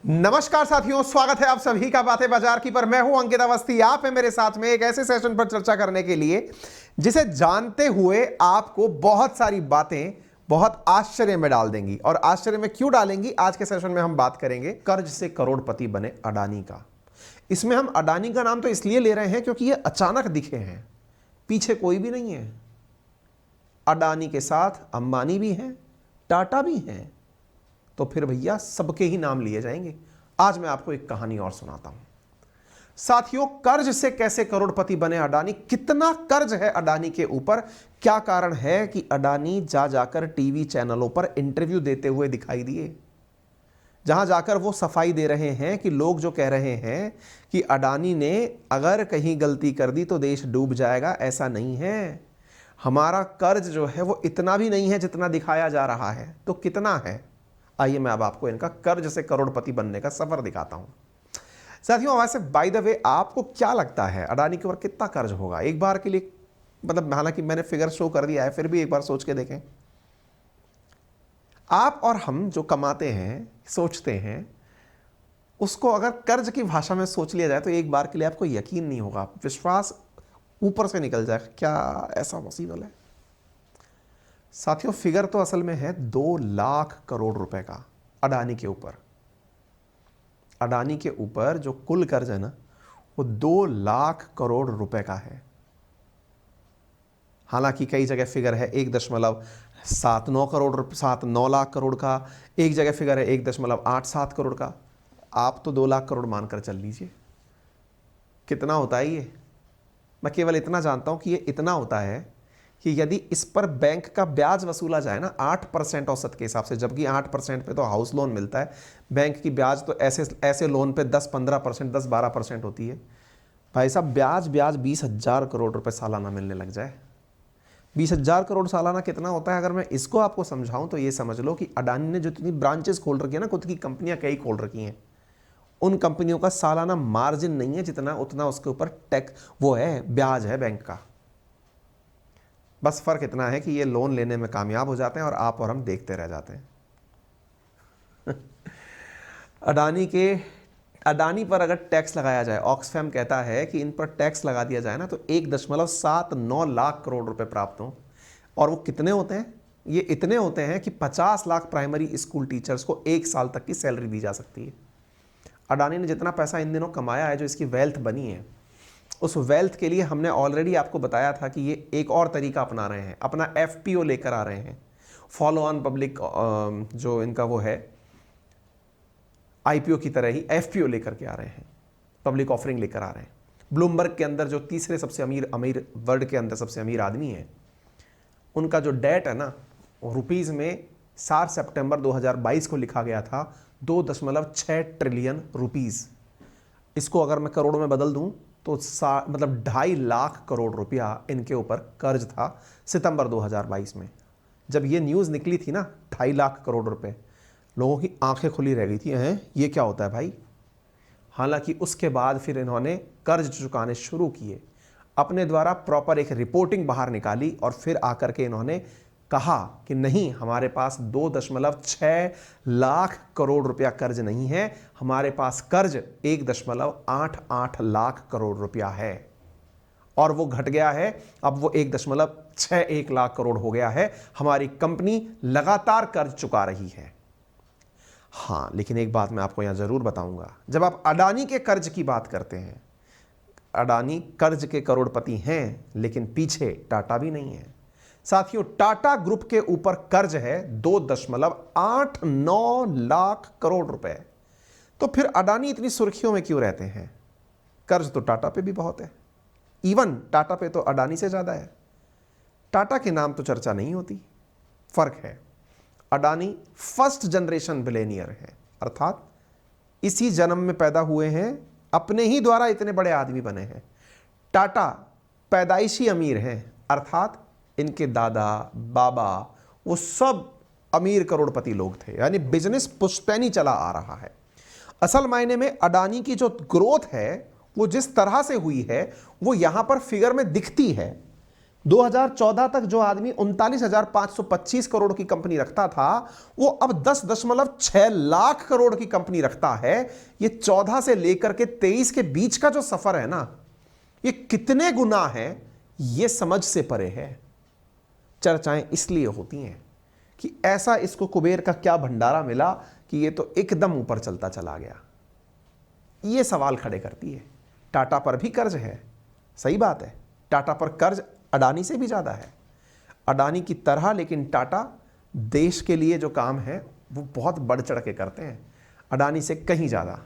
नमस्कार साथियों, स्वागत है आप सभी का बातें बाजार की पर। मैं हूं अंकित अवस्थी। आप हैं मेरे साथ में एक ऐसे सेशन पर चर्चा करने के लिए जिसे जानते हुए आपको बहुत सारी बातें बहुत आश्चर्य में डाल देंगी। और आश्चर्य में क्यों डालेंगी, आज के सेशन में हम बात करेंगे कर्ज से करोड़पति बने अडानी का। इसमें हम अडानी का नाम तो इसलिए ले रहे हैं क्योंकि ये अचानक दिखे हैं, पीछे कोई भी नहीं है। अडानी के साथ अंबानी भी हैं, टाटा भी हैं, तो फिर भैया सबके ही नाम लिए जाएंगे। आज मैं आपको एक कहानी और सुनाता हूं साथियों। कर्ज से कैसे करोड़पति बने अडानी, कितना कर्ज है अडानी के ऊपर, क्या कारण है कि अडानी जाकर टीवी चैनलों पर इंटरव्यू देते हुए दिखाई दिए, जहां जाकर वो सफाई दे रहे हैं कि लोग जो कह रहे हैं कि अडानी ने अगर कहीं गलती कर दी तो देश डूब जाएगा, ऐसा नहीं है। हमारा कर्ज जो है वो इतना भी नहीं है जितना दिखाया जा रहा है। तो कितना है, आइए मैं अब आपको इनका कर्ज से करोड़पति बनने का सफर दिखाता हूं साथियों। वैसे बाय द वे, आपको क्या लगता है अडानी के ऊपर कितना कर्ज होगा एक बार के लिए? मतलब हालांकि मैंने फिगर शो कर दिया है, फिर भी एक बार सोच के देखें। आप और हम जो कमाते हैं, सोचते हैं, उसको अगर कर्ज की भाषा में सोच लिया जाए तो एक बार के लिए आपको यकीन नहीं होगा, विश्वास ऊपर से निकल जाएगा, क्या ऐसा पॉसिबल है? साथियों, फिगर तो असल में है 2 लाख करोड़ रुपए का अडानी के ऊपर। अडानी के ऊपर जो कुल कर्ज है ना, वो 2 लाख करोड़ रुपए का है। हालांकि कई जगह फिगर है 1.79 करोड़, 7-9 लाख करोड़ का, एक जगह फिगर है 1.87 करोड़ का। आप तो 2 लाख करोड़ मानकर चल लीजिए। कितना होता है ये? मैं केवल इतना जानता हूं कि ये इतना होता है कि यदि इस पर बैंक का ब्याज वसूला जाए ना 8% औसत के हिसाब से, जबकि 8% पे तो हाउस लोन मिलता है, बैंक की ब्याज तो ऐसे लोन पे 10-15%, 10-12% होती है। भाई साहब, ब्याज 20,000 करोड़ रुपए सालाना मिलने लग जाए। 20,000 करोड़ सालाना कितना होता है? अगर मैं इसको आपको समझाऊं तो ये समझ लो कि अडानी ने जितनी ब्रांचेस खोल रखी है ना, खुद की कंपनियां कई खोल रखी हैं, उन कंपनियों का सालाना मार्जिन नहीं है जितना उतना उसके ऊपर टैक्स वो है, ब्याज है बैंक का। बस फर्क इतना है कि ये लोन लेने में कामयाब हो जाते हैं और आप और हम देखते रह जाते हैं। अडानी पर अगर टैक्स लगाया जाए, ऑक्सफैम कहता है कि इन पर टैक्स लगा दिया जाए ना, तो 1.79 लाख करोड़ रुपए प्राप्त हों। और वो कितने होते हैं? ये इतने होते हैं कि 50 लाख प्राइमरी स्कूल टीचर्स को 1 साल तक की सैलरी दी जा सकती है। अडानी ने जितना पैसा इन दिनों कमाया है, जो इसकी वेल्थ बनी है, उस वेल्थ के लिए हमने ऑलरेडी आपको बताया था कि ये एक और तरीका अपना रहे हैं, अपना एफपीओ लेकर आ रहे हैं, फॉलो ऑन पब्लिक, जो इनका वो है आईपीओ की तरह ही एफपीओ लेकर के आ रहे हैं, पब्लिक ऑफरिंग लेकर आ रहे हैं। ब्लूमबर्ग के अंदर जो तीसरे सबसे अमीर वर्ल्ड के अंदर सबसे अमीर आदमी है, उनका जो डेट है ना, रुपीज में 7 सितंबर 2022 को लिखा गया था 2.6 ट्रिलियन रुपीज। इसको अगर मैं करोड़ में बदल दूं तो मतलब 2.5 लाख करोड़ रुपया इनके ऊपर कर्ज था सितंबर 2022 में। जब ये न्यूज़ निकली थी ना, 2.5 लाख करोड़ रुपए, लोगों की आंखें खुली रह गई थी, हैं ये क्या होता है भाई। हालांकि उसके बाद फिर इन्होंने कर्ज चुकाने शुरू किए, अपने द्वारा प्रॉपर एक रिपोर्टिंग बाहर निकाली, और फिर आकर के इन्होंने कहा कि नहीं, हमारे पास 2.6 लाख करोड़ रुपया कर्ज नहीं है, हमारे पास कर्ज 1.88 लाख करोड़ रुपया है। और वो घट गया है, अब वो 1.61 लाख करोड़ हो गया है। हमारी कंपनी लगातार कर्ज चुका रही है। हाँ, लेकिन एक बात मैं आपको यहां जरूर बताऊंगा, जब आप अडानी के कर्ज की बात करते हैं, अडानी कर्ज के करोड़पति हैं, लेकिन पीछे टाटा भी नहीं है साथियों। टाटा ग्रुप के ऊपर कर्ज है 2.89 लाख करोड़ रुपए। तो फिर अडानी इतनी सुर्खियों में क्यों रहते हैं? कर्ज तो टाटा पे भी बहुत है, इवन टाटा पे तो अडानी से ज्यादा है। टाटा के नाम तो चर्चा नहीं होती। फर्क है, अडानी फर्स्ट जनरेशन बिलियनियर है, अर्थात इसी जन्म में पैदा हुए हैं, अपने ही द्वारा इतने बड़े आदमी बने हैं। टाटा पैदाइशी अमीर हैं, अर्थात इनके दादा बाबा वो सब अमीर करोड़पति लोग थे, यानी बिजनेस पुश्तैनी चला आ रहा है। असल मायने में अडानी की जो ग्रोथ है वो जिस तरह से हुई है वो यहां पर फिगर में दिखती है, 2014 तक जो आदमी 39,525 करोड़ की कंपनी रखता था, वो अब 10.6 लाख करोड़ की कंपनी रखता है। ये 14 से लेकर के 23 के बीच का जो सफर है ना, ये कितने गुना है, ये समझ से परे है। चर्चाएं इसलिए होती हैं कि ऐसा इसको कुबेर का क्या भंडारा मिला कि ये तो एकदम ऊपर चलता चला गया। ये सवाल खड़े करती है। टाटा पर भी कर्ज है, सही बात है, टाटा पर कर्ज अडानी से भी ज़्यादा है, अडानी की तरह, लेकिन टाटा देश के लिए जो काम है वो बहुत बढ़ चढ़ के करते हैं, अडानी से कहीं ज़्यादा।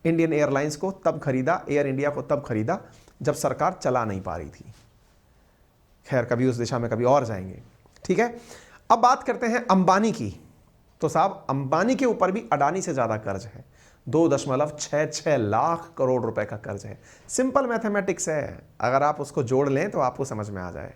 इंडियन एयरलाइंस को तब खरीदा, एयर इंडिया को तब खरीदा जब सरकार चला नहीं पा रही थी। खैर, कभी उस दिशा में कभी और जाएंगे, ठीक है। अब बात करते हैं अंबानी की। तो साहब, अंबानी के ऊपर भी अडानी से ज़्यादा कर्ज है, 2.66 लाख करोड़ रुपए का कर्ज है। सिंपल मैथमेटिक्स है, अगर आप उसको जोड़ लें तो आपको समझ में आ जाए।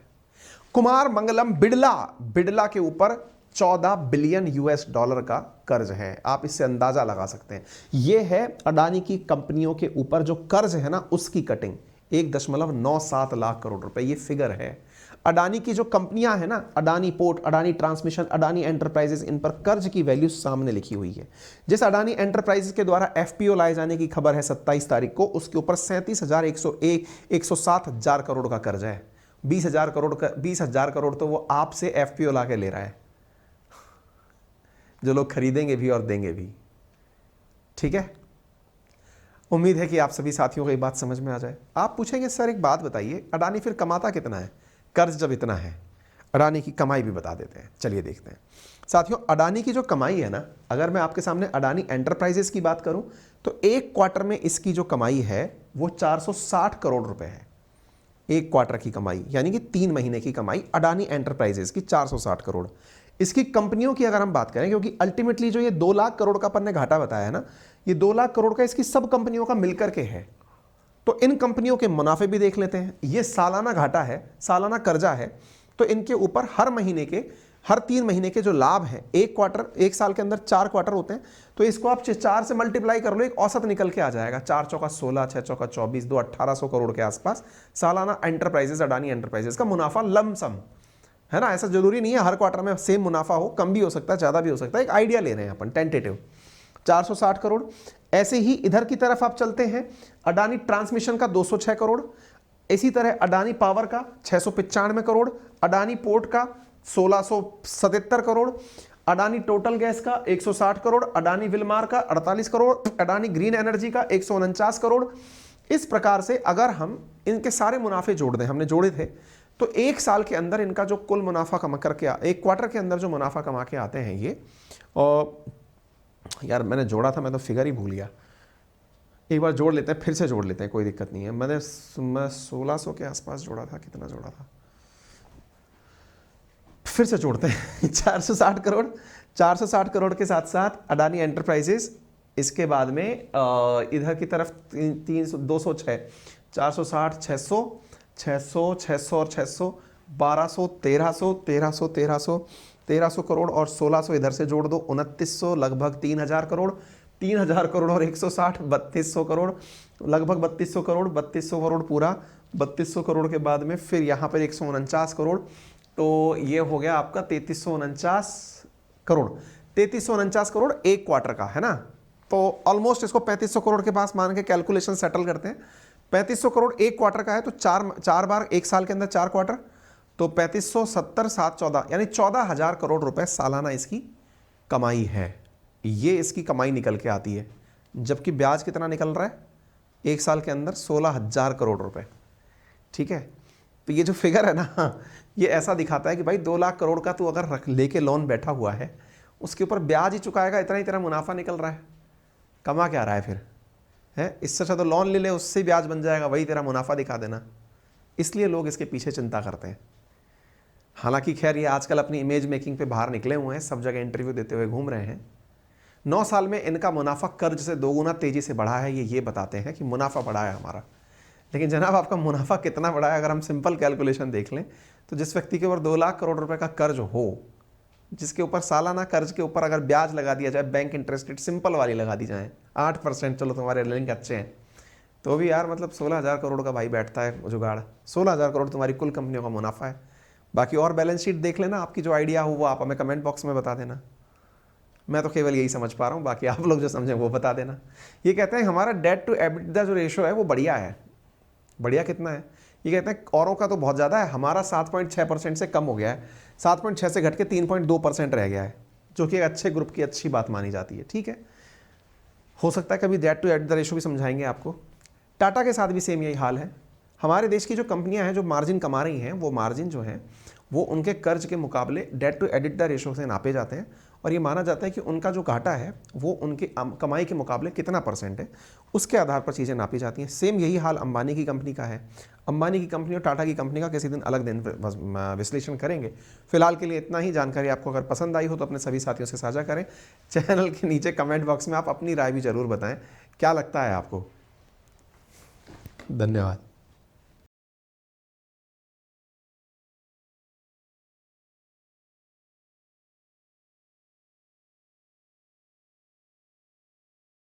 कुमार मंगलम बिड़ला के ऊपर 14 बिलियन US डॉलर का कर्ज है। आप इससे अंदाजा लगा सकते हैं। यह है अडानी की कंपनियों के ऊपर जो कर्ज है ना, उसकी कटिंग 1.97 लाख करोड़ रुपए, ये फिगर है। अडानी की जो कंपनियां हैं ना, Adani port, Adani transmission, Adani enterprises, इन पर कर्ज की वैल्यू सामने लिखी हुई है। जिस अडानी एंटरप्राइजेस के द्वारा FPO लाए जाने की खबर है 27 तारीख को, उसके ऊपर 37,107 करोड़ का कर्ज है। 20,000 करोड़ तो वो आपसे FPO ला के ले रहा है, जो लोग खरीदेंगे भी और देंगे भी, ठीक है। उम्मीद है कि आप सभी साथियों को ये बात समझ में आ जाए। आप पूछेंगे सर एक बात बताइए, अडानी फिर कमाता कितना है? कर्ज जब इतना है, अडानी की कमाई भी बता देते हैं, चलिए देखते हैं। साथियों, अडानी की जो कमाई है ना, अगर मैं आपके सामने अडानी एंटरप्राइजेस की बात करूं तो एक क्वार्टर में इसकी जो कमाई है वो 460 करोड़ रुपए है। एक क्वार्टर की कमाई यानी कि 3 महीने की कमाई अडानी एंटरप्राइजेस की 460 करोड़। इसकी कंपनियों की अगर हम बात करें, क्योंकि अल्टीमेटली जो ये 2 लाख करोड़ का अपन ने घाटा बताया है ना, ये 2 लाख करोड़ का इसकी सब कंपनियों का मिलकर के है। तो इन कंपनियों के मुनाफे भी देख लेते हैं। ये सालाना घाटा है, सालाना कर्जा है, तो इनके ऊपर हर 3 महीने के जो लाभ हैं, एक क्वार्टर, एक साल के अंदर 4 क्वार्टर होते हैं, तो इसको आप 4 से मल्टीप्लाई कर लो, एक औसत निकल के आ जाएगा। 4 चौका 16, 6 चौका 24, 2 1800 करोड़ के आसपास सालाना एंटरप्राइजेस, अडानी एंटरप्राइजेस का मुनाफा लमसम है ना। ऐसा जरूरी नहीं है हर क्वार्टर में सेम मुनाफा हो, कम भी हो सकता है, ज़्यादा भी हो सकता है, एक आइडिया ले रहे हैं अपन, टेंटेटिव। 460 करोड़। ऐसे ही इधर की तरफ आप चलते हैं, अडानी ट्रांसमिशन का 206 करोड़, इसी तरह अडानी पावर का 695 करोड़, अडानी पोर्ट का 1677 करोड़, अडानी टोटल गैस का 160 करोड़, अडानी विलमार का 48 करोड़, अडानी ग्रीन एनर्जी का 149 करोड़। इस प्रकार से अगर हम इनके सारे मुनाफे जोड़ दें, हमने जोड़े थे, तो एक साल के अंदर इनका जो कुल मुनाफा कमा करके एक क्वार्टर के अंदर जो मुनाफा कमा के आते हैं ये, और यार मैंने जोड़ा था, मैं तो फिगर ही भूल गया, एक बार जोड़ लेते हैं, फिर से जोड़ लेते हैं, कोई दिक्कत नहीं है। मैं 1600 के आसपास जोड़ा था, कितना जोड़ा था, फिर से जोड़ते हैं। 460 करोड़, 460 करोड़ के साथ साथ अडानी एंटरप्राइजेस, इसके बाद में इधर की तरफ 206, 460, 600, 600, 600 और 600, 1200, 1300, 1300, 1300, 1300 करोड़ और 1600 इधर से जोड़ दो, 2900, लगभग 3000 करोड़, 3000 करोड़ और 160, 3200 करोड़, लगभग 3200 करोड़, 3200 करोड़ पूरा, 3200 करोड़ के बाद में फिर यहाँ पर 149 करोड़, तो ये हो गया आपका 3349 करोड़। 3349 करोड़ एक क्वार्टर का है ना, तो ऑलमोस्ट इसको 3500 करोड़ के पास मान के कैलकुलेशन सेटल करते हैं। 3500 करोड़ एक क्वार्टर का है, तो चार बार एक साल के अंदर 4 क्वार्टर, तो 3570, 7, 14 यानी 14,000 करोड़ रुपए सालाना इसकी कमाई है। ये इसकी कमाई निकल के आती है, जबकि ब्याज कितना निकल रहा है एक साल के अंदर? 16,000 करोड़ रुपए, ठीक है। तो ये जो फिगर है ना, ये ऐसा दिखाता है कि भाई 2 लाख करोड़ का तू अगर रख लेके लोन बैठा हुआ है, उसके ऊपर ब्याज ही चुकाएगा, इतना ही तेरा मुनाफा निकल रहा है, कमा क्या रहा है फिर है? इससे अच्छा तो लोन ले ले, उससे ब्याज बन जाएगा, वही तेरा मुनाफा दिखा देना। इसलिए लोग इसके पीछे चिंता करते हैं। हालांकि खैर ये आजकल अपनी इमेज मेकिंग पे बाहर निकले हुए हैं, सब जगह इंटरव्यू देते हुए घूम रहे हैं। 9 साल में इनका मुनाफा कर्ज से 2 गुना तेजी से बढ़ा है। ये बताते हैं कि मुनाफा बढ़ा है हमारा, लेकिन जनाब आपका मुनाफा कितना बढ़ा है? अगर हम सिंपल कैलकुलेशन देख लें तो जिस व्यक्ति के ऊपर 2 लाख करोड़ रुपए का कर्ज हो, जिसके ऊपर सालाना कर्ज के ऊपर अगर ब्याज लगा दिया जाए, बैंक इंटरेस्ट रेट सिंपल वाली लगा दी जाए 8%, चलो तुम्हारे लिंक अच्छे हैं, तो भी यार मतलब 16,000 करोड़ का भाई बैठता है जुगाड़। 16,000 करोड़ तुम्हारी कुल कंपनियों का मुनाफा है। बाकी और बैलेंस शीट देख लेना, आपकी जो आइडिया हो वो आप हमें कमेंट बॉक्स में बता देना। मैं तो केवल यही समझ पा रहा हूँ, बाकी आप लोग जो समझें वो बता देना। ये कहते हैं हमारा डेट टू एबिटदा जो रेशो है वो बढ़िया है। बढ़िया कितना है? ये कहते हैं औरों का तो बहुत ज़्यादा है, हमारा 7.6% से कम हो गया है, 7.6 से घट के 3.2% रह गया है, जो कि एक अच्छे ग्रुप की अच्छी बात मानी जाती है। ठीक है, हो सकता है कभी डेट टू एबिटदा रेशो भी समझाएंगे आपको। टाटा के साथ भी सेम यही हाल है। हमारे देश की जो कंपनियां हैं जो मार्जिन कमा रही हैं, वो मार्जिन जो है वो उनके कर्ज के मुकाबले डेट टू एबिटदा रेशो से नापे जाते हैं, और ये माना जाता है कि उनका जो घाटा है वो उनकी कमाई के मुकाबले कितना परसेंट है, उसके आधार पर चीज़ें नापी जाती हैं। सेम यही हाल अंबानी की कंपनी का है। अंबानी की कंपनी और टाटा की कंपनी का किसी दिन अलग दिन विश्लेषण करेंगे। फिलहाल के लिए इतना ही। जानकारी आपको अगर पसंद आई हो तो अपने सभी साथियों से साझा करें। चैनल के नीचे कमेंट बॉक्स में आप अपनी राय भी जरूर बताएं, क्या लगता है आपको। धन्यवाद।